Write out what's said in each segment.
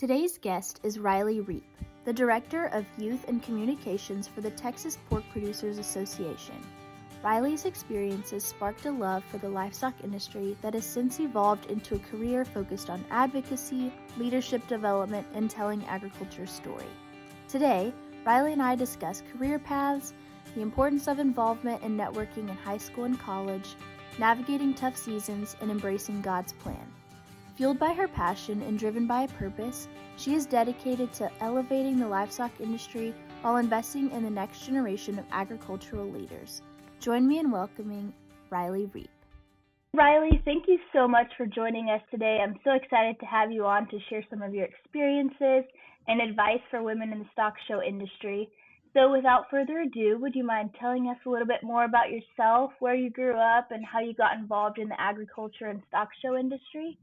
Today's guest is Riley Reep, the Director of Youth and Communications for the Texas Pork Producers Association. Riley's experiences sparked a love for the livestock industry that has since evolved into a career focused on advocacy, leadership development, and telling agriculture's story. Today, Riley and I discuss career paths, the importance of involvement and networking in high school and college, navigating tough seasons, and embracing God's plan. Fueled by her passion and driven by a purpose, she is dedicated to elevating the livestock industry while investing in the next generation of agricultural leaders. Join me in welcoming Riley Reep. Riley, thank you so much for joining us today. I'm so excited to have you on to share some of your experiences and advice for women in the stock show industry. So without further ado, would you mind telling us a little bit more about yourself, where you grew up, and how you got involved in the agriculture and stock show industry?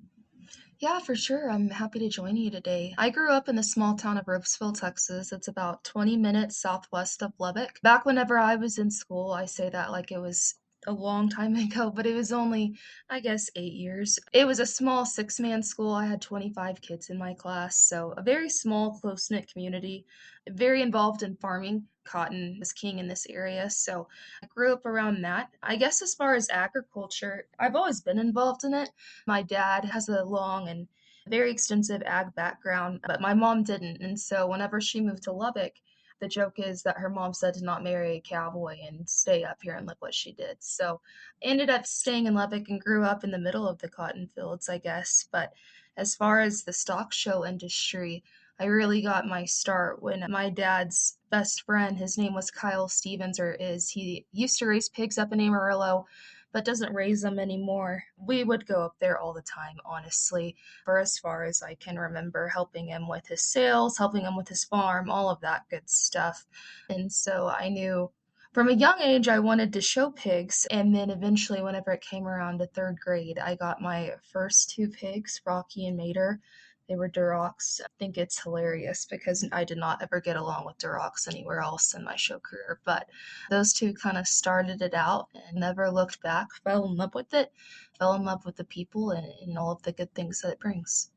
Yeah, for sure. I'm happy to join you today. I grew up in the small town of Ropesville, Texas. It's about 20 minutes southwest of Lubbock. Back whenever I was in school, I say that like it was a long time ago, but it was only, I guess, 8 years. It was a small six-man school. I had 25 kids in my class, so a very small, close-knit community, very involved in farming. Cotton was king in this area, so I grew up around that. I guess as far as agriculture, I've always been involved in it. My dad has a long and very extensive ag background, but my mom didn't. And so whenever she moved to Lubbock, the joke is that her mom said to not marry a cowboy and stay up here and live what she did. So I ended up staying in Lubbock and grew up in the middle of the cotton fields, I guess. But as far as the stock show industry, I really got my start when my dad's best friend, his name was Kyle Stevens, or is, he used to raise pigs up in Amarillo, but doesn't raise them anymore. We would go up there all the time, honestly, for as far as I can remember, helping him with his sales, helping him with his farm, all of that good stuff. And so I knew from a young age I wanted to show pigs, and then eventually, whenever it came around to third grade, I got my first two pigs, Rocky and Mater. They were Durocs. I think it's hilarious because I did not ever get along with Durocs anywhere else in my show career, but those two kind of started it out and never looked back. Fell in love with it, fell in love with the people and all of the good things that it brings.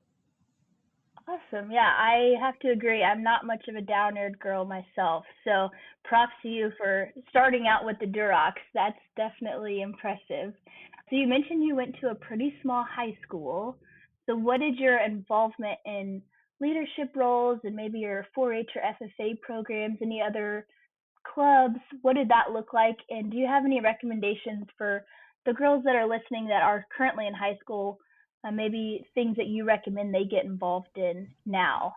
Awesome. Yeah, I have to agree. I'm not much of a down-eared girl myself, so props to you for starting out with the Durocs. That's definitely impressive. So you mentioned you went to a pretty small high school. So what did your involvement in leadership roles and maybe your 4-H or FFA programs, any other clubs, what did that look like? And do you have any recommendations for the girls that are listening that are currently in high school, maybe things that you recommend they get involved in now?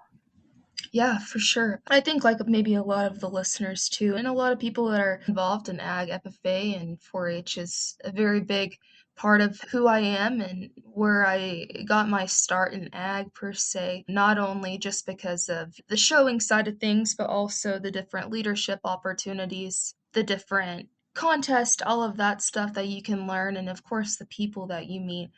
Yeah, for sure. I think like maybe a lot of the listeners too, and a lot of people that are involved in ag, FFA, and 4-H is a very big part of who I am and where I got my start in ag per se, not only just because of the showing side of things, but also the different leadership opportunities, the different contest, all of that stuff that you can learn, and of course the people that you meet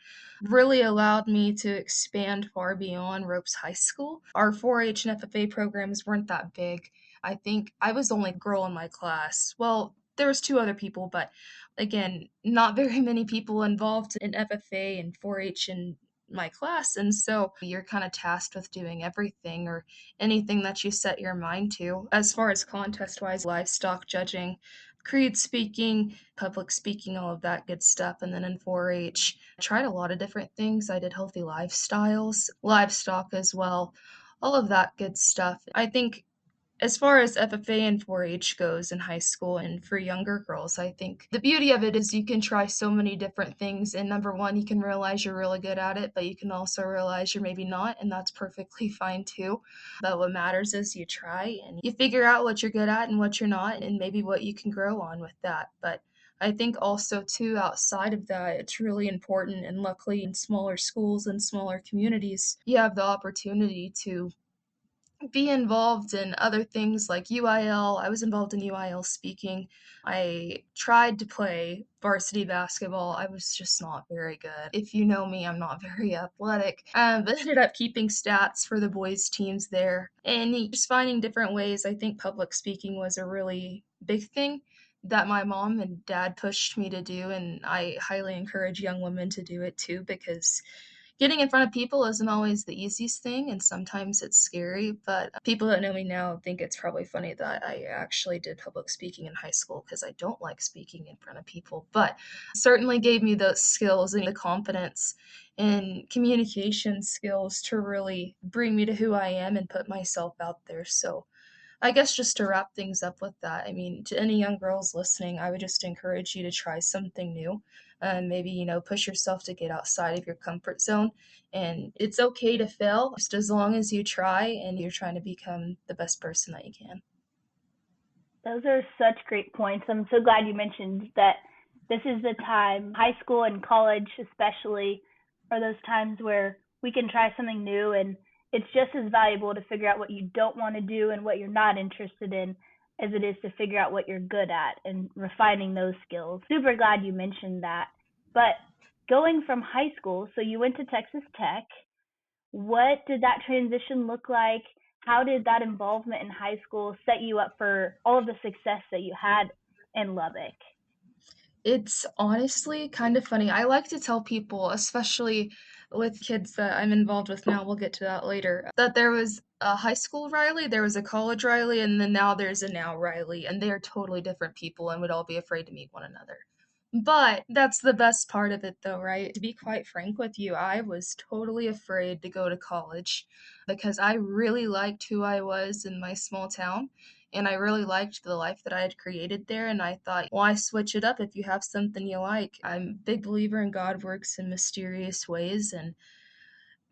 really allowed me to expand far beyond Ropes High School. Our 4-H and FFA programs weren't that big. I think I was the only girl in my class. Well, there was two other people, but again, not very many people involved in FFA and 4-H in my class, and so you're kind of tasked with doing everything or anything that you set your mind to. As far as contest wise, livestock judging, creed speaking, public speaking, all of that good stuff. And then in 4-H, I tried a lot of different things. I did healthy lifestyles, livestock as well, all of that good stuff. I think as far as FFA and 4-H goes in high school and for younger girls, I think the beauty of it is you can try so many different things. And number one, you can realize you're really good at it, but you can also realize you're maybe not, and that's perfectly fine too. But what matters is you try and you figure out what you're good at and what you're not, and maybe what you can grow on with that. But I think also too, outside of that, it's really important. And luckily in smaller schools and smaller communities, you have the opportunity to be involved in other things like UIL. I was involved in UIL speaking. I tried to play varsity basketball. I was just not very good. If you know me, I'm not very athletic. But ended up keeping stats for the boys' teams there. And just finding different ways. I think public speaking was a really big thing that my mom and dad pushed me to do. And I highly encourage young women to do it too, because getting in front of people isn't always the easiest thing, and sometimes it's scary, but people that know me now think it's probably funny that I actually did public speaking in high school because I don't like speaking in front of people, but certainly gave me those skills and the confidence and communication skills to really bring me to who I am and put myself out there. So I guess just to wrap things up with that, I mean, to any young girls listening, I would just encourage you to try something new. Maybe, push yourself to get outside of your comfort zone. And it's okay to fail just as long as you try and you're trying to become the best person that you can. Those are such great points. I'm so glad you mentioned that this is the time, high school and college especially, are those times where we can try something new, and it's just as valuable to figure out what you don't want to do and what you're not interested in as it is to figure out what you're good at and refining those skills. Super glad you mentioned that. But going from high school, so you went to Texas Tech, what did that transition look like? How did that involvement in high school set you up for all of the success that you had in Lubbock? It's honestly kind of funny. I like to tell people, especially with kids that I'm involved with now, we'll get to that later, that there was a high school Riley, there was a college Riley, and then now there's a now Riley, and they are totally different people and would all be afraid to meet one another. But that's the best part of it, though, right? To be quite frank with you, I was totally afraid to go to college because I really liked who I was in my small town and I really liked the life that I had created there. And I thought, why switch it up if you have something you like? I'm a big believer in God works in mysterious ways, and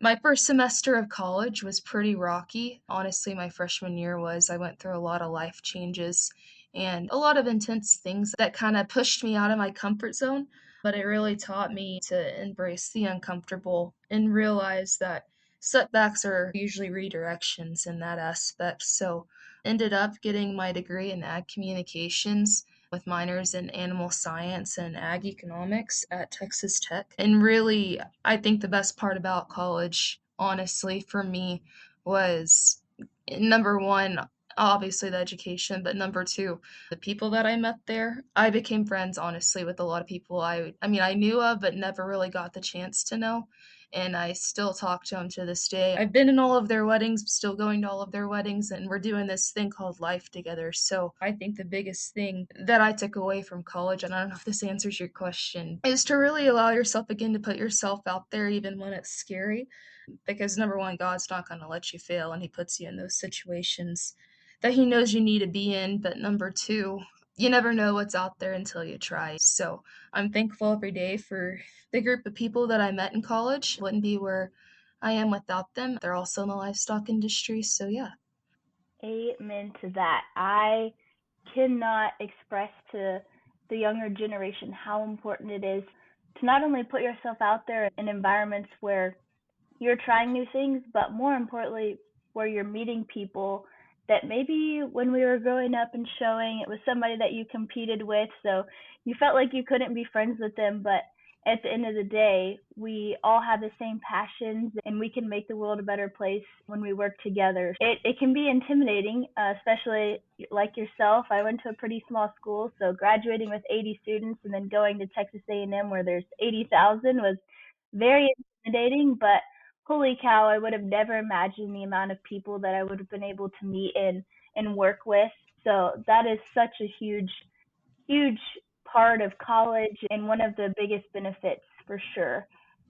my first semester of college was pretty rocky. Honestly, my freshman year was. I went through a lot of life changes and a lot of intense things that kind of pushed me out of my comfort zone. But it really taught me to embrace the uncomfortable and realize that setbacks are usually redirections in that aspect. So, ended up getting my degree in ag communications with minors in animal science and ag economics at Texas Tech. And really, I think the best part about college, honestly, for me, was number one, obviously the education, but number two, the people that I met there. I became friends, honestly, with a lot of people I mean, I knew of, but never really got the chance to know. And I still talk to them to this day. I've been in all of their weddings, still going to all of their weddings, and we're doing this thing called life together. So I think the biggest thing that I took away from college, and I don't know if this answers your question, is to really allow yourself again to put yourself out there even when it's scary. Because number one, God's not going to let you fail, and He puts you in those situations that He knows you need to be in. But number two, you never know what's out there until you try. So I'm thankful every day for the group of people that I met in college. Wouldn't be where I am without them. They're also in the livestock industry. So yeah. Amen to that. I cannot express to the younger generation how important it is to not only put yourself out there in environments where you're trying new things, but more importantly, where you're meeting people that maybe when we were growing up and showing, it was somebody that you competed with. So you felt like you couldn't be friends with them. But at the end of the day, we all have the same passions and we can make the world a better place when we work together. It can be intimidating, especially like yourself. I went to a pretty small school, so graduating with 80 students and then going to Texas A&M where there's 80,000 was very intimidating, but holy cow, I would have never imagined the amount of people that I would have been able to meet and work with. So that is such a huge part of college and one of the biggest benefits for sure.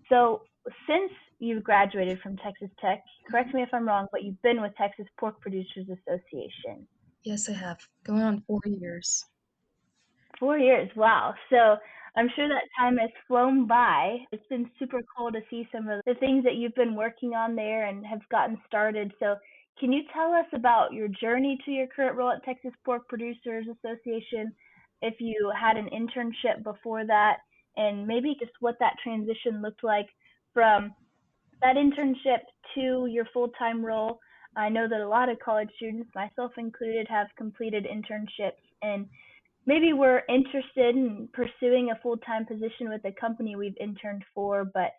So since you've graduated from Texas Tech, correct me if I'm wrong, but you've been with Texas Pork Producers Association. Yes, I have. Going on 4 years. 4 years, wow. So I'm sure that time has flown by. It's been super cool to see some of the things that you've been working on there and have gotten started. So can you tell us about your journey to your current role at Texas Pork Producers Association? If you had an internship before that, and maybe just what that transition looked like from that internship to your full-time role. I know that a lot of college students, myself included, have completed internships and maybe we're interested in pursuing a full-time position with a company we've interned for, but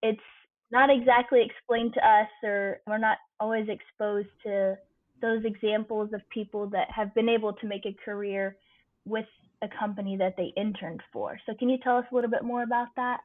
it's not exactly explained to us, or we're not always exposed to those examples of people that have been able to make a career with a company that they interned for. So can you tell us a little bit more about that?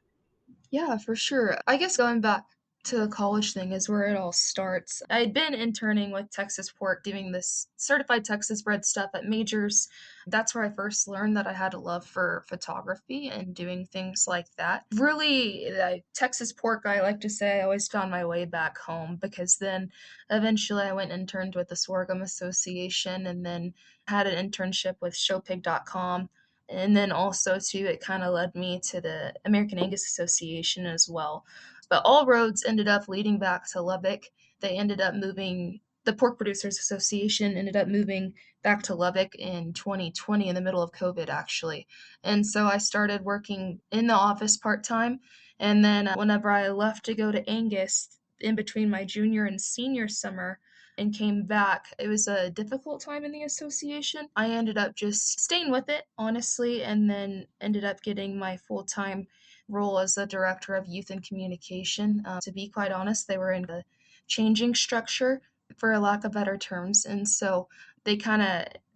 Yeah, for sure. I guess going back to the college thing is where it all starts. I'd been interning with Texas Pork doing this certified Texas bred stuff at majors. That's where I first learned that I had a love for photography and doing things like that. Really, Texas Pork, I like to say, I always found my way back home because then eventually I went and interned with the Sorghum Association and then had an internship with showpig.com. And then also, too, it kind of led me to the American Angus Association as well. But all roads ended up leading back to Lubbock. They ended up moving, the Pork Producers Association ended up moving back to Lubbock in 2020 in the middle of COVID, actually. And so I started working in the office part time. And then whenever I left to go to Angus in between my junior and senior summer, and came back. It was a difficult time in the association. I ended up just staying with it, honestly, and then ended up getting my full time role as the director of youth and communication. To be quite honest, they were in a changing structure, for a lack of better terms, and so they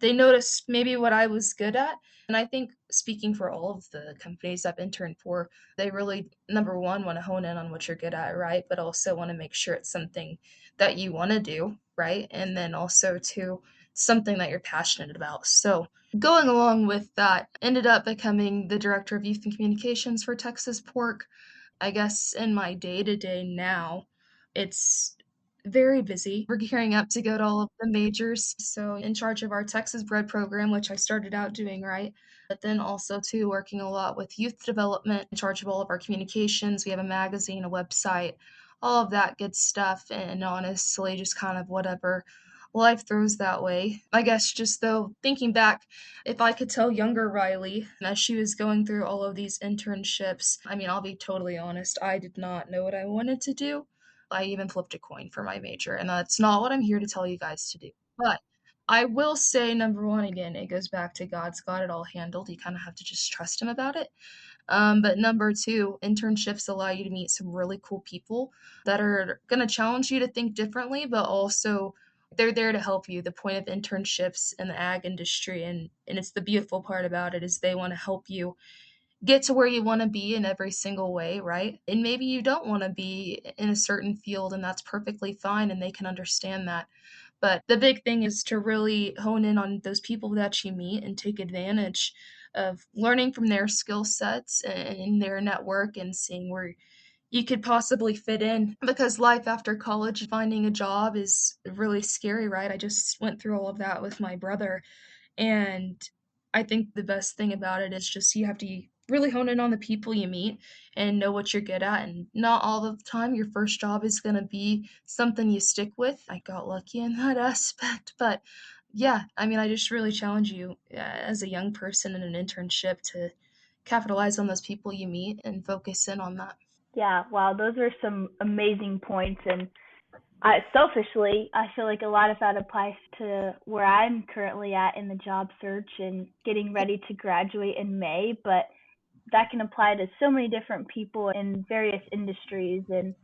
noticed maybe what I was good at. And I think speaking for all of the companies I've interned for, they really, number one, want to hone in on what you're good at, right? But also want to make sure it's something that you want to do, right? And then also to something that you're passionate about. So going along with that, ended up becoming the director of youth and communications for Texas Pork. I guess in my day to day now, it's very busy. We're gearing up to go to all of the majors. So, in charge of our Texas Bred program, which I started out doing, right? But then also, too, working a lot with youth development, in charge of all of our communications. We have a magazine, a website, all of that good stuff. And honestly, just kind of whatever life throws that way. I guess just though, thinking back, if I could tell younger Riley as she was going through all of these internships, I mean, I'll be totally honest, I did not know what I wanted to do. I even flipped a coin for my major, and that's not what I'm here to tell you guys to do. But I will say, number one, again, it goes back to God's got it all handled. You kind of have to just trust Him about it. But number two, internships allow you to meet some really cool people that are going to challenge you to think differently, but also they're there to help you. The point of internships in the ag industry, and it's the beautiful part about it, is they want to help you get to where you want to be in every single way, right? And maybe you don't want to be in a certain field, and that's perfectly fine, and they can understand that. But the big thing is to really hone in on those people that you meet and take advantage of learning from their skill sets and their network and seeing where you could possibly fit in because life after college, finding a job is really scary, right? I just went through all of that with my brother, and I think the best thing about it is just you have to really hone in on the people you meet and know what you're good at. And not all of the time your first job is going to be something you stick with. I got lucky in that aspect. But yeah, I mean, I just really challenge you as a young person in an internship to capitalize on those people you meet and focus in on that. Yeah, wow, those are some amazing points. And selfishly, I feel like a lot of that applies to where I'm currently at in the job search and getting ready to graduate in May. But that can apply to so many different people in various industries. And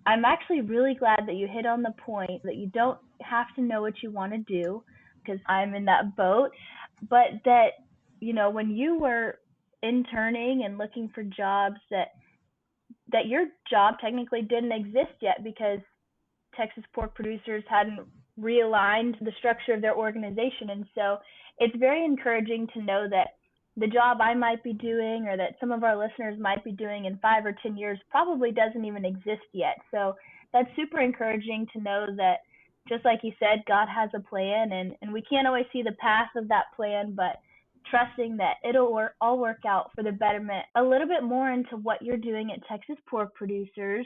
I'm actually really glad that you hit on the point that you don't have to know what you want to do, because I'm in that boat, but that, when you were interning and looking for jobs, that your job technically didn't exist yet because Texas pork producers hadn't realigned the structure of their organization. And so it's very encouraging to know that the job I might be doing or that some of our listeners might be doing in 5 or 10 years probably doesn't even exist yet. So that's super encouraging to know that, just like you said, God has a plan, and we can't always see the path of that plan, but trusting that all work out for the betterment. A little bit more into what you're doing at Texas Pork Producers.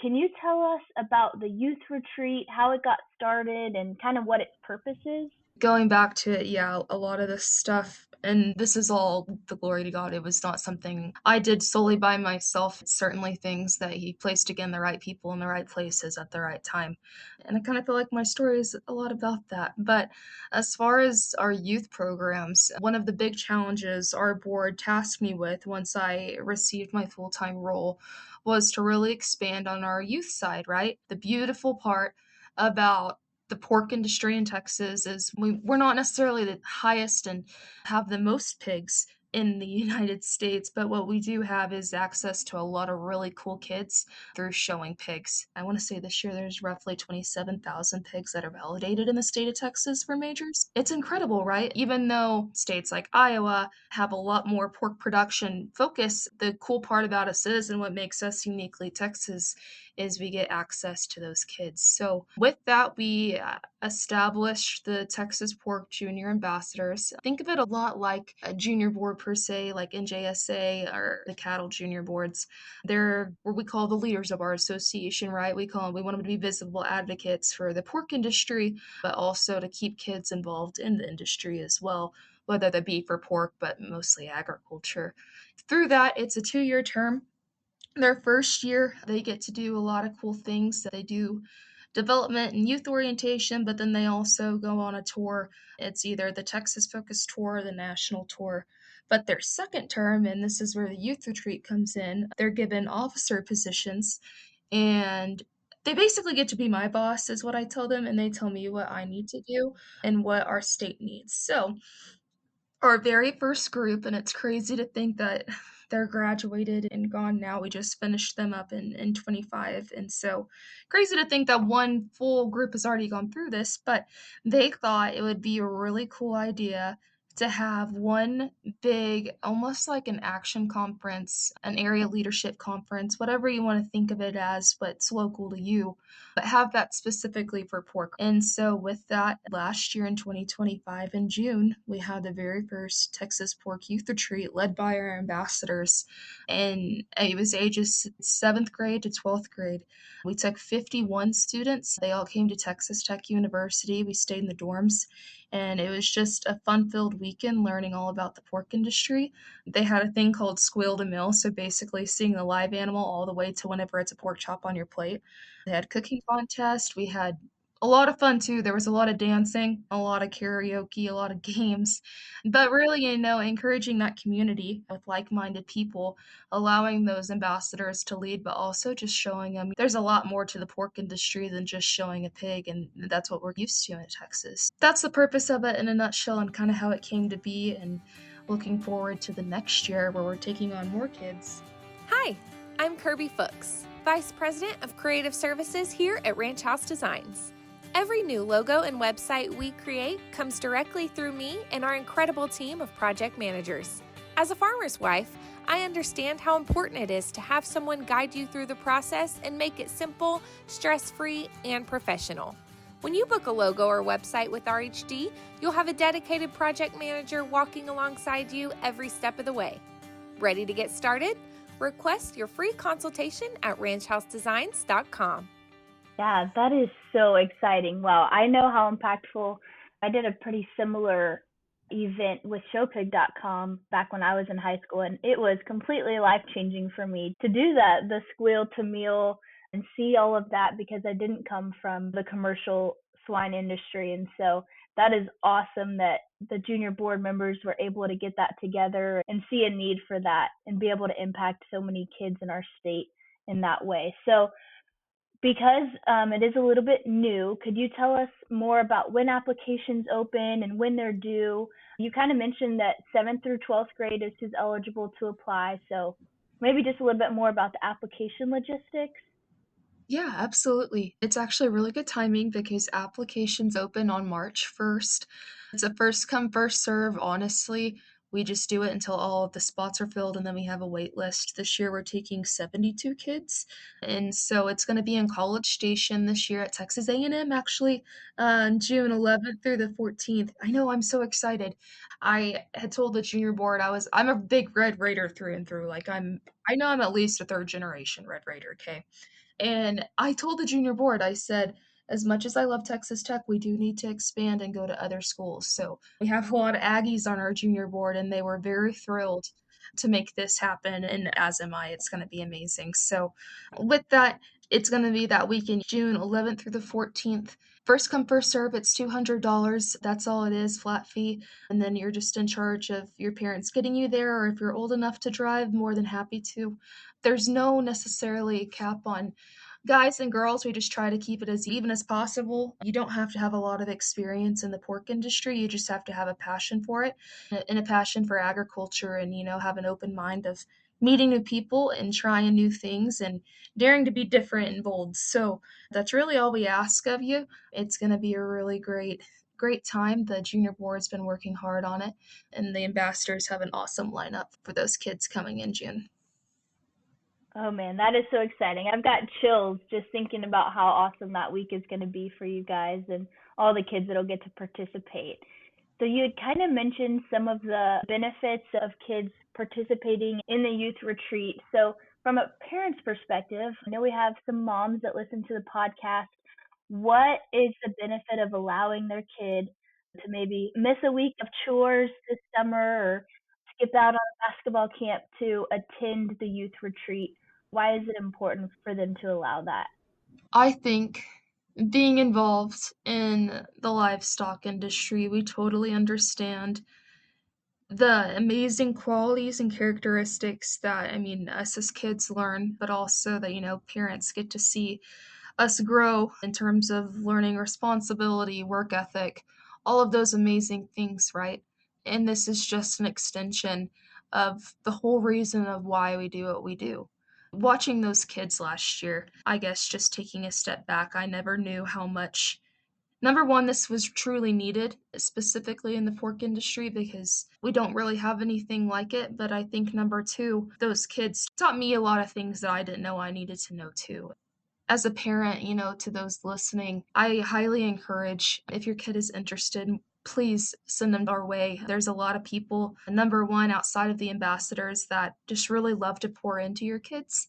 Can you tell us about the youth retreat, how it got started, and kind of what its purpose is? Going back to it, yeah, a lot of this stuff, and this is all the glory to God. It was not something I did solely by myself. It's certainly things that He placed again the right people in the right places at the right time. And I kind of feel like my story is a lot about that. But as far as our youth programs, one of the big challenges our board tasked me with once I received my full time role was to really expand on our youth side, right? The beautiful part about the pork industry in Texas is we're not necessarily the highest and have the most pigs, in the United States, but what we do have is access to a lot of really cool kids through showing pigs. I wanna say this year there's roughly 27,000 pigs that are validated in the state of Texas for majors. It's incredible, right? Even though states like Iowa have a lot more pork production focus, the cool part about us is, and what makes us uniquely Texas, is we get access to those kids. So with that, we established the Texas Pork Junior Ambassadors. Think of it a lot like a junior board per se, like NJSA or the cattle junior boards. They're what we call the leaders of our association, right? We want them to be visible advocates for the pork industry, but also to keep kids involved in the industry as well, whether that be for pork, but mostly agriculture. Through that, it's a 2-year term. Their first year, they get to do a lot of cool things. They do development and youth orientation, but then they also go on a tour. It's either the Texas Focus Tour or the national tour. But their second term, and this is where the youth retreat comes in, they're given officer positions, and they basically get to be my boss, is what I tell them, and they tell me what I need to do and what our state needs. So our very first group, and it's crazy to think that they're graduated and gone now. We just finished them up in 25, and so crazy to think that one full group has already gone through this, but they thought it would be a really cool idea to have one big, almost like an action conference, an area leadership conference, whatever you wanna think of it as, but it's local to you, but have that specifically for pork. And so with that, last year in 2025 in June, we had the very first Texas Pork Youth Retreat led by our ambassadors, and it was ages 7th grade to 12th grade. We took 51 students. They all came to Texas Tech University. We stayed in the dorms, and it was just a fun-filled weekend learning all about the pork industry. They had a thing called squeal to mill, so basically seeing the live animal all the way to whenever it's a pork chop on your plate. They had cooking contest, we had a lot of fun too, there was a lot of dancing, a lot of karaoke, a lot of games, but really, encouraging that community with like-minded people, allowing those ambassadors to lead, but also just showing them there's a lot more to the pork industry than just showing a pig, and that's what we're used to in Texas. That's the purpose of it in a nutshell and kinda how it came to be, and looking forward to the next year where we're taking on more kids. Hi, I'm Kirby Fuchs, Vice President of Creative Services here at Ranch House Designs. Every new logo and website we create comes directly through me and our incredible team of project managers. As a farmer's wife, I understand how important it is to have someone guide you through the process and make it simple, stress-free, and professional. When you book a logo or website with RHD, you'll have a dedicated project manager walking alongside you every step of the way. Ready to get started? Request your free consultation at ranchhousedesigns.com. Yeah, that is so exciting. Wow, I know how impactful. I did a pretty similar event with showpig.com back when I was in high school, and it was completely life-changing for me to do that, the squeal to meal, and see all of that because I didn't come from the commercial swine industry. And so that is awesome that the junior board members were able to get that together and see a need for that and be able to impact so many kids in our state in that way. So because it is a little bit new, could you tell us more about when applications open and when they're due? You kind of mentioned that 7th through 12th grade is who's eligible to apply. So maybe just a little bit more about the application logistics. Yeah, absolutely. It's actually really good timing because applications open on March 1st. It's a first come, first serve, honestly. We just do it until all of the spots are filled and then we have a wait list. This year we're taking 72 kids. And so it's going to be in College Station this year at Texas A&M actually, June 11th through the 14th. I know, I'm so excited. I had told the junior board I'm a big Red Raider through and through. I know I'm at least a third generation Red Raider, okay? And I told the junior board, I said, as much as I love Texas Tech, we do need to expand and go to other schools. So we have a lot of Aggies on our junior board, and they were very thrilled to make this happen. And as am I, it's going to be amazing. So with that, it's going to be that weekend, June 11th through the 14th. First come, first serve, it's $200. That's all it is, flat fee. And then you're just in charge of your parents getting you there, or if you're old enough to drive, more than happy to. There's no necessarily cap on Guys and girls, we just try to keep it as even as possible. You don't have to have a lot of experience in the pork industry. You just have to have a passion for it and a passion for agriculture and, have an open mind of meeting new people and trying new things and daring to be different and bold. So that's really all we ask of you. It's going to be a really great time. The junior board's been working hard on it, and the ambassadors have an awesome lineup for those kids coming in June. Oh man, that is so exciting. I've got chills just thinking about how awesome that week is going to be for you guys and all the kids that'll get to participate. So you had kind of mentioned some of the benefits of kids participating in the youth retreat. So from a parent's perspective, I know we have some moms that listen to the podcast. What is the benefit of allowing their kid to maybe miss a week of chores this summer or skip out on a basketball camp to attend the youth retreat? Why is it important for them to allow that? I think being involved in the livestock industry, we totally understand the amazing qualities and characteristics that, us as kids learn, but also that, parents get to see us grow in terms of learning responsibility, work ethic, all of those amazing things, right? And this is just an extension of the whole reason of why we do what we do. Watching those kids last year, I guess just taking a step back, I never knew how much. Number one, this was truly needed, specifically in the pork industry, because we don't really have anything like it. But I think number two, those kids taught me a lot of things that I didn't know I needed to know too. As a parent, to those listening, I highly encourage if your kid is interested, please send them our way. There's a lot of people, number one, outside of the ambassadors, that just really love to pour into your kids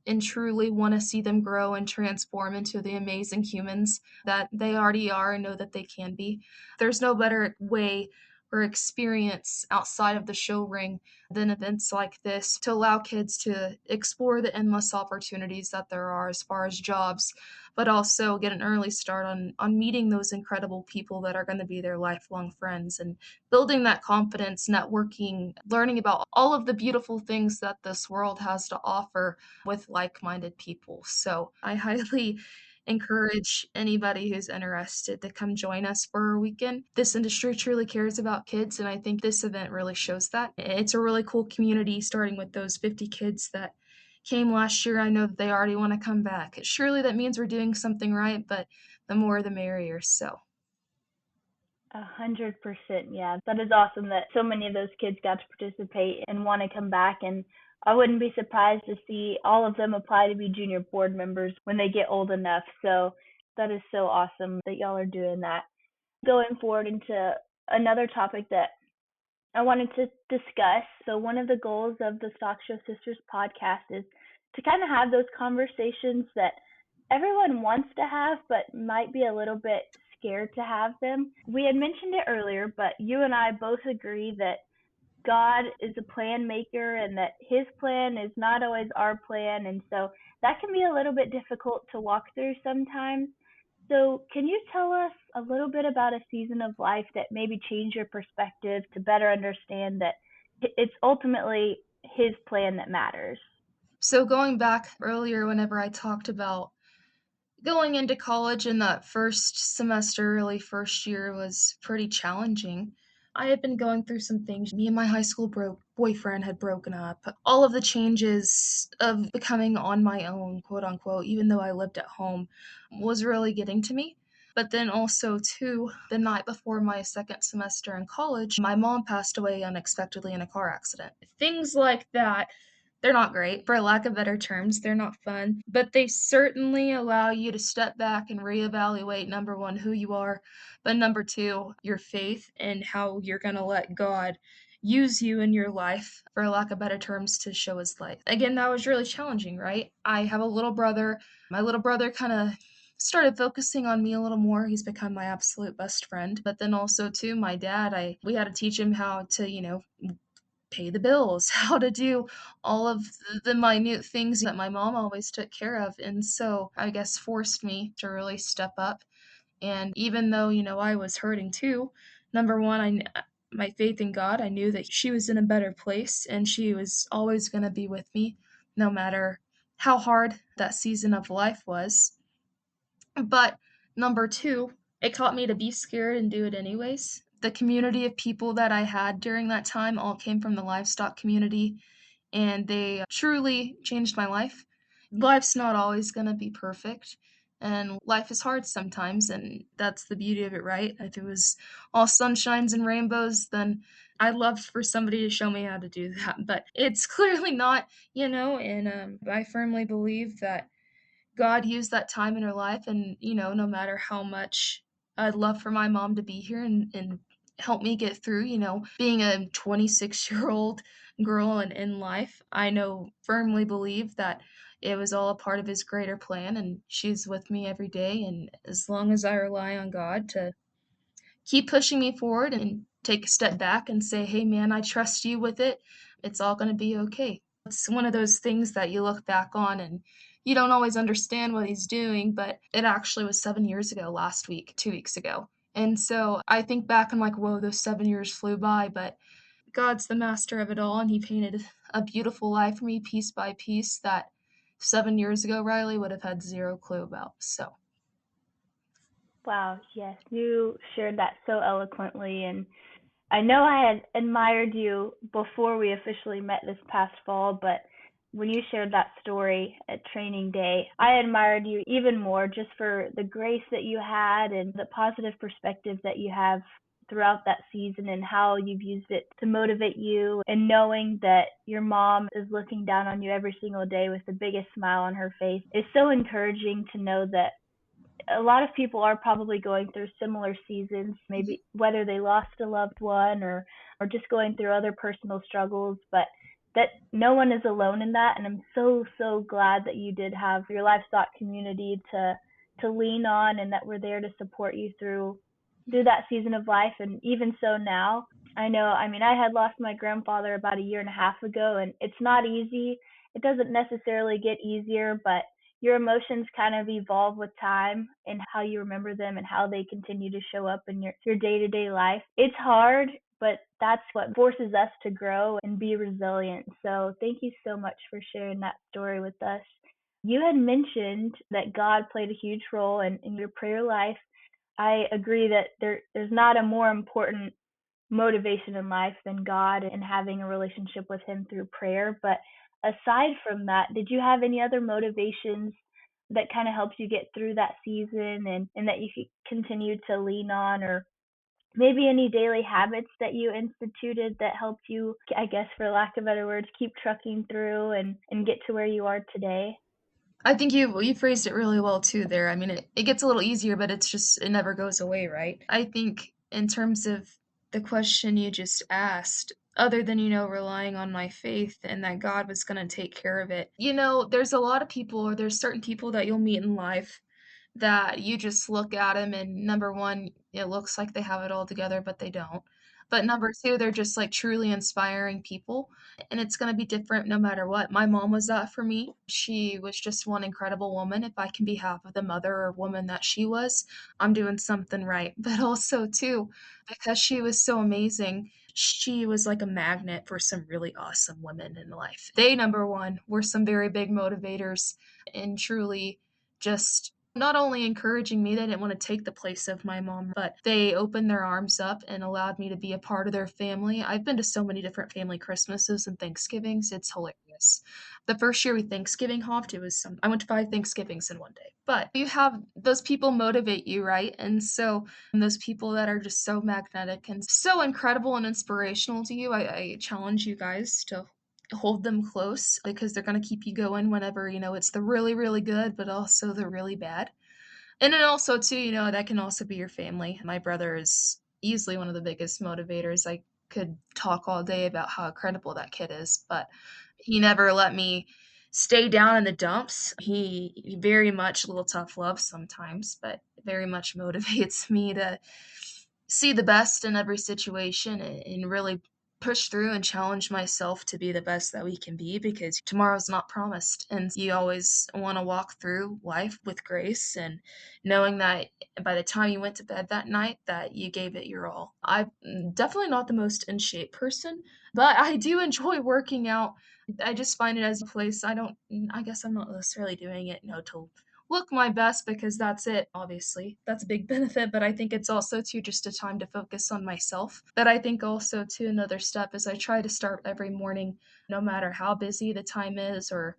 and truly want to see them grow and transform into the amazing humans that they already are and know that they can be. There's no better way or experience outside of the show ring than events like this to allow kids to explore the endless opportunities that there are as far as jobs, but also get an early start on meeting those incredible people that are going to be their lifelong friends and building that confidence, networking, learning about all of the beautiful things that this world has to offer with like-minded people. So I highly encourage anybody who's interested to come join us for a weekend. This industry truly cares about kids, and I think this event really shows that. It's a really cool community, starting with those 50 kids that came last year. I know that they already want to come back. Surely that means we're doing something right, but the more the merrier. So 100%. Yeah, that is awesome that so many of those kids got to participate and want to come back. And I wouldn't be surprised to see all of them apply to be junior board members when they get old enough. So that is so awesome that y'all are doing that. Going forward into another topic that I wanted to discuss. So, one of the goals of the Stock Show Sisters podcast is to kind of have those conversations that everyone wants to have, but might be a little bit scared to have them. We had mentioned it earlier, but you and I both agree that God is a plan maker and that his plan is not always our plan. And so that can be a little bit difficult to walk through sometimes. So, can you tell us a little bit about a season of life that maybe changed your perspective to better understand that it's ultimately his plan that matters? so going back earlier whenever I talked about going into college in that first semester, really first year, was pretty challenging. I had been going through some things. Me and my high school boyfriend had broken up. All of the changes of becoming on my own, quote unquote, even though I lived at home, was really getting to me. But then also, too, the night before my second semester in college, my mom passed away unexpectedly in a car accident. Things like that, they're not great, for lack of better terms. They're not fun, but they certainly allow you to step back and reevaluate, number one, who you are, but number two, your faith and how you're going to let God use you in your life, for lack of better terms, to show his light. Again, that was really challenging, right? I have a little brother. My little brother kind of started focusing on me a little more. He's become my absolute best friend. But then also too, my dad, I we had to teach him how to, pay the bills, how to do all of the minute things that my mom always took care of. And so I guess forced me to really step up. And even though, I was hurting too, number one, my faith in God, I knew that she was in a better place and she was always going to be with me no matter how hard that season of life was. But number 2, it taught me to be scared and do it anyways. The community of people that I had during that time all came from the livestock community, and they truly changed my life. Life's not always gonna be perfect, and life is hard sometimes, and that's the beauty of it, right? If it was all sunshines and rainbows, then I'd love for somebody to show me how to do that, but it's clearly not, and I firmly believe that God used that time in her life, and, no matter how much I'd love for my mom to be here and help me get through, being a 26-year-old girl in life, I know firmly believe that it was all a part of his greater plan, and she's with me every day, and as long as I rely on God to keep pushing me forward and take a step back and say, "Hey, man, I trust you with it. It's all gonna be okay." It's one of those things that you look back on and you don't always understand what he's doing, but it actually was 7 years ago last week, 2 weeks ago. And so I think back, I'm like, "Whoa, those 7 years flew by," but God's the master of it all, and he painted a beautiful life for me piece by piece that 7 years ago, Riley would have had 0 clue about, so Wow, yes, you shared that so eloquently, and I know I had admired you before we officially met this past fall, but when you shared that story at training day, I admired you even more just for the grace that you had and the positive perspective that you have throughout that season and how you've used it to motivate you, and knowing that your mom is looking down on you every single day with the biggest smile on her face is so encouraging to know that a lot of people are probably going through similar seasons, maybe whether they lost a loved one or just going through other personal struggles, but that no one is alone in that. And I'm so glad that you did have your livestock community to lean on, and that we're there to support you through that season of life. And even so now, I know, I mean, I had lost my grandfather about a year and a half ago, and it's not easy. It doesn't necessarily get easier, but your emotions kind of evolve with time and how you remember them and how they continue to show up in your day-to-day life. It's hard, but that's what forces us to grow and be resilient. So thank you so much for sharing that story with us. You had mentioned that God played a huge role in your prayer life. I agree that there's not a more important motivation in life than God and having a relationship with Him through prayer. But aside from that, did you have any other motivations that kind of helped you get through that season, and that you could continue to lean on, or maybe any daily habits that you instituted that helped you, I guess, for lack of better words, keep trucking through and get to where you are today? I think you phrased it really well too there. I mean, it gets a little easier, but it never goes away, right? I think in terms of the question you just asked, other than, relying on my faith and that God was going to take care of it, there's a lot of people, or there's certain people that you'll meet in life that you just look at them, and number 1, it looks like they have it all together, but they don't. But number 2, they're just like truly inspiring people, and it's gonna be different no matter what. My mom was that for me. She was just one incredible woman. If I can be half of the mother or woman that she was, I'm doing something right. But also too, because she was so amazing, she was like a magnet for some really awesome women in life. They, number 1, were some very big motivators and truly just not only encouraging me, they didn't want to take the place of my mom, but they opened their arms up and allowed me to be a part of their family. I've been to so many different family Christmases and Thanksgivings. It's hilarious. The first year we Thanksgiving hopped, I went to 5 Thanksgivings in one day. But you have those people motivate you, right? And so those people that are just so magnetic and so incredible and inspirational to you, I challenge you guys to hold them close, because they're going to keep you going whenever, it's the really, really good, but also the really bad. And then also too, that can also be your family. My brother is easily one of the biggest motivators. I could talk all day about how incredible that kid is, but he never let me stay down in the dumps. He very much, a little tough love sometimes, but very much motivates me to see the best in every situation and really push through and challenge myself to be the best that we can be, because tomorrow's not promised, and you always want to walk through life with grace and knowing that by the time you went to bed that night that you gave it your all. I'm definitely not the most in shape person, but I do enjoy working out. I just find it as a place. I guess I'm not necessarily doing it, to look my best, because that's it, obviously. That's a big benefit, but I think it's also too just a time to focus on myself. But I think also too another step is I try to start every morning, no matter how busy the time is, or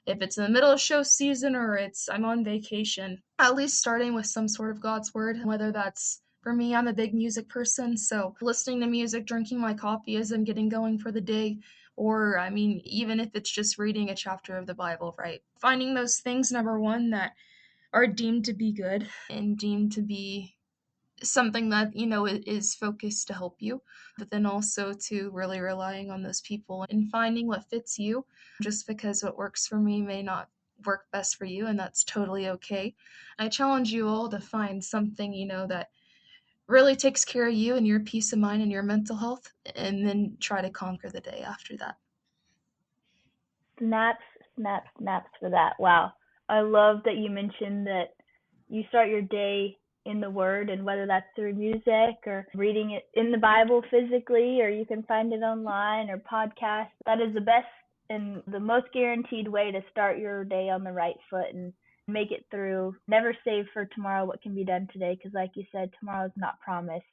if it's in the middle of show season or it's I'm on vacation, at least starting with some sort of God's word, whether that's for me, I'm a big music person, so listening to music, drinking my coffee as I'm getting going for the day, or I mean, even if it's just reading a chapter of the Bible, right? Finding those things, number one, that are deemed to be good and deemed to be something that, is focused to help you, but then also to really relying on those people and finding what fits you, just because what works for me may not work best for you, and that's totally okay. I challenge you all to find something, that really takes care of you and your peace of mind and your mental health, and then try to conquer the day after that. Snaps, snaps, snaps for that. Wow. I love that you mentioned that you start your day in the Word, and whether that's through music or reading it in the Bible physically, or you can find it online or podcast. That is the best and the most guaranteed way to start your day on the right foot and make it through. Never save for tomorrow what can be done today, because, like you said, tomorrow's not promised.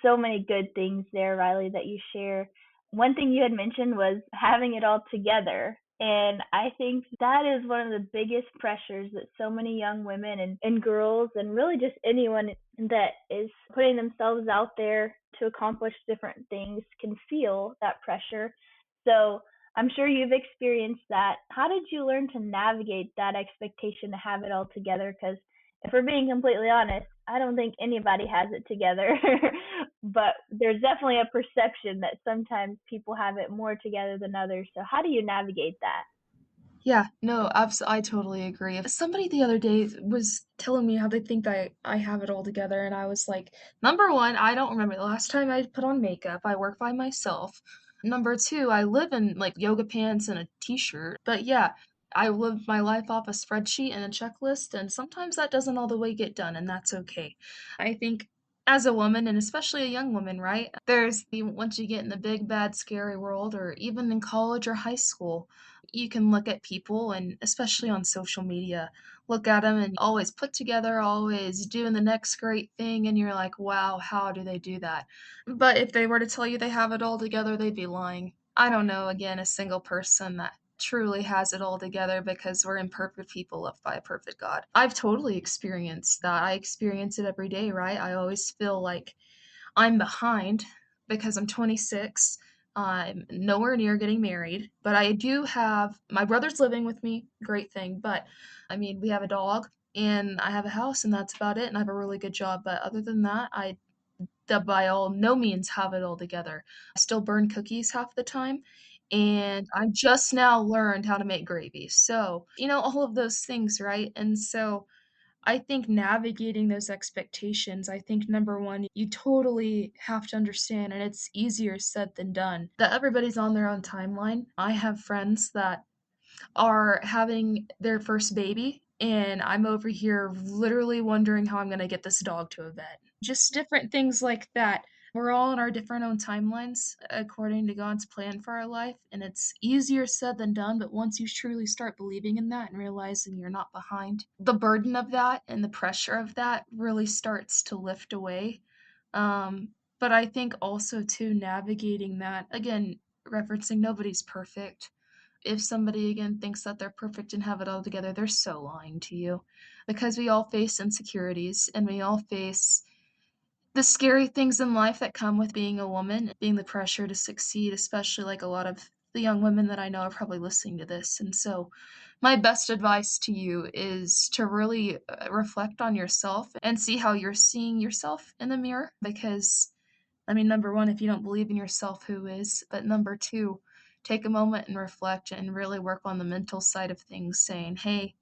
So many good things there, Riley, that you share. One thing you had mentioned was having it all together. And I think that is one of the biggest pressures that so many young women and girls, and really just anyone that is putting themselves out there to accomplish different things, can feel that pressure. So I'm sure you've experienced that. How did you learn to navigate that expectation to have it all together? Because if we're being completely honest, I don't think anybody has it together. But there's definitely a perception that sometimes people have it more together than others. So how do you navigate that? Yeah, no, I totally agree. Somebody the other day was telling me how they think I have it all together, and I was like, number one, I don't remember the last time I put on makeup. I work by myself. Number two, I live in like yoga pants and a t-shirt. But yeah, I live my life off a spreadsheet and a checklist, and sometimes that doesn't all the way get done, and that's okay. I think as a woman, and especially a young woman, right? Once you get in the big, bad, scary world, or even in college or high school, you can look at people, and especially on social media, look at them and always put together, always doing the next great thing, and you're like, wow, how do they do that? But if they were to tell you they have it all together, they'd be lying. I don't know, again, a single person that truly has it all together, because we're imperfect people loved by a perfect God. I've totally experienced that. I experience it every day, right? I always feel like I'm behind because I'm 26. I'm nowhere near getting married, but I do have my brother's living with me, great thing. But I mean, we have a dog and I have a house, and that's about it. And I have a really good job. But other than that, by all no means have it all together. I still burn cookies half the time, and I just now learned how to make gravy. So, all of those things, right? And so I think navigating those expectations, I think number one, you totally have to understand, and it's easier said than done, that everybody's on their own timeline. I have friends that are having their first baby, and I'm over here literally wondering how I'm going to get this dog to a vet. Just different things like that. We're all on our different own timelines according to God's plan for our life, and it's easier said than done. But once you truly start believing in that and realizing you're not behind, the burden of that and the pressure of that really starts to lift away. Um, but I think also, too, navigating that, again, referencing nobody's perfect. If somebody again thinks that they're perfect and have it all together, they're so lying to you, because we all face insecurities and we all face the scary things in life that come with being a woman, being the pressure to succeed, especially like a lot of the young women that I know are probably listening to this. And so, my best advice to you is to really reflect on yourself and see how you're seeing yourself in the mirror, because I mean, number one, if you don't believe in yourself, who is? But number two, take a moment and reflect and really work on the mental side of things, saying, hey,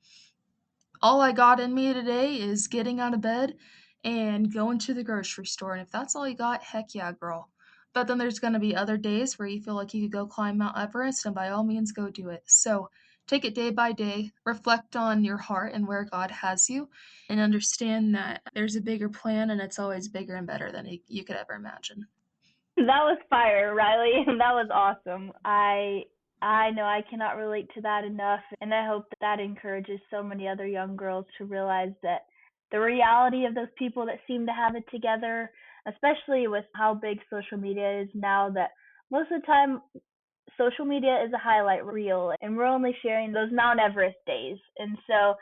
all I got in me today is getting out of bed and going to the grocery store. And if that's all you got, heck yeah, girl. But then there's going to be other days where you feel like you could go climb Mount Everest, and by all means, go do it. So take it day by day, reflect on your heart and where God has you, and understand that there's a bigger plan, and it's always bigger and better than you could ever imagine. That was fire, Riley. That was awesome. I know I cannot relate to that enough, and I hope that encourages so many other young girls to realize that the reality of those people that seem to have it together, especially with how big social media is now, that most of the time social media is a highlight reel and we're only sharing those Mount Everest days. And so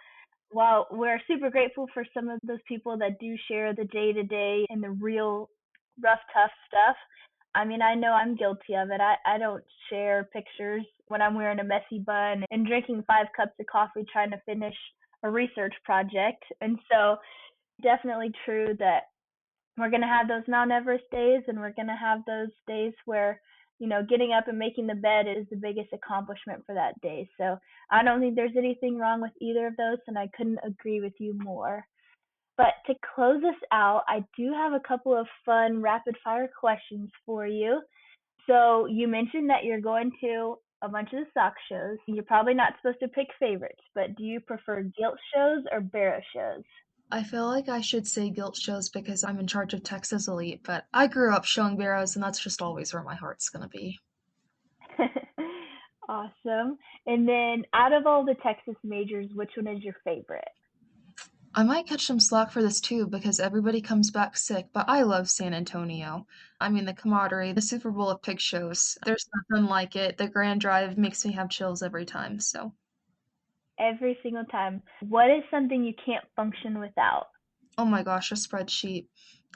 while we're super grateful for some of those people that do share the day to day and the real rough, tough stuff, I mean, I know I'm guilty of it. I don't share pictures when I'm wearing a messy bun and drinking 5 cups of coffee trying to finish a research project. And so, definitely true that we're going to have those Mount Everest days, and we're going to have those days where, getting up and making the bed is the biggest accomplishment for that day. So I don't think there's anything wrong with either of those, and I couldn't agree with you more. But to close us out, I do have a couple of fun rapid fire questions for you. So you mentioned that you're going to a bunch of the sock shows. You're probably not supposed to pick favorites, but do you prefer gilt shows or barrow shows? I feel like I should say guilt shows because I'm in charge of Texas Elite, but I grew up showing barrows, and that's just always where my heart's going to be. Awesome. And then out of all the Texas majors, which one is your favorite? I might catch some slack for this too because everybody comes back sick, but I love San Antonio. I mean, the camaraderie, the Super Bowl of pig shows, there's nothing like it. The Grand Drive makes me have chills every time, so. Every single time. What is something you can't function without? Oh my gosh, a spreadsheet.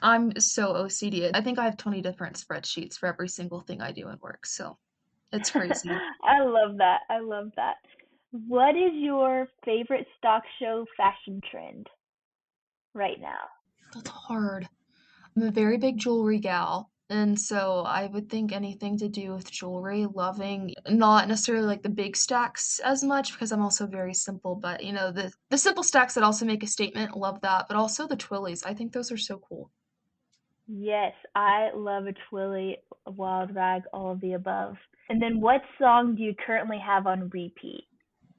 I'm so OCD. I think I have 20 different spreadsheets for every single thing I do at work, so it's crazy. I love that. I love that. What is your favorite stock show fashion trend right now? That's hard. I'm a very big jewelry gal, and so I would think anything to do with jewelry, loving not necessarily like the big stacks as much because I'm also very simple, but the simple stacks that also make a statement, love that, but also the twillies. I think those are so cool. Yes, I love a twilly, a wild rag, all of the above. And then what song do you currently have on repeat?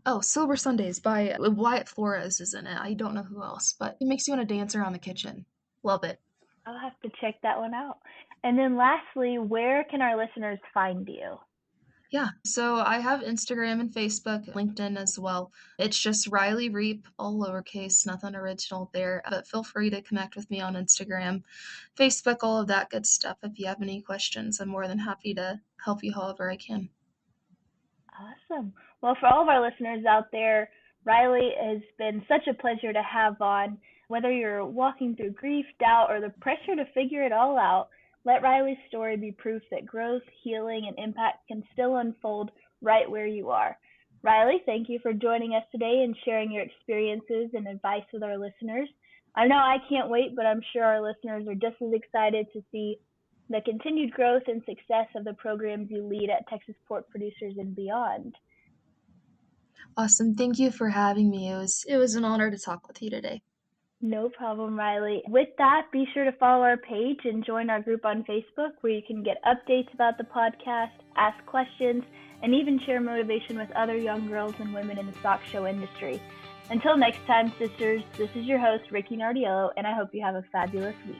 Oh, Silver Sundays by Wyatt Flores is in it. I don't know who else, but it makes you want to dance around the kitchen. Love it. I'll have to check that one out. And then lastly, where can our listeners find you? Yeah, so I have Instagram and Facebook, LinkedIn as well. It's just Riley Reep, all lowercase, nothing original there. But feel free to connect with me on Instagram, Facebook, all of that good stuff. If you have any questions, I'm more than happy to help you however I can. Awesome. Well, for all of our listeners out there, Riley has been such a pleasure to have on. Whether you're walking through grief, doubt, or the pressure to figure it all out, let Riley's story be proof that growth, healing, and impact can still unfold right where you are. Riley, thank you for joining us today and sharing your experiences and advice with our listeners. I know I can't wait, but I'm sure our listeners are just as excited to see the continued growth and success of the programs you lead at Texas Pork Producers and beyond. Awesome. Thank you for having me. It was an honor to talk with you today. No problem, Riley. With that, be sure to follow our page and join our group on Facebook where you can get updates about the podcast, ask questions, and even share motivation with other young girls and women in the stock show industry. Until next time, sisters, this is your host, Riki Nardiello, and I hope you have a fabulous week.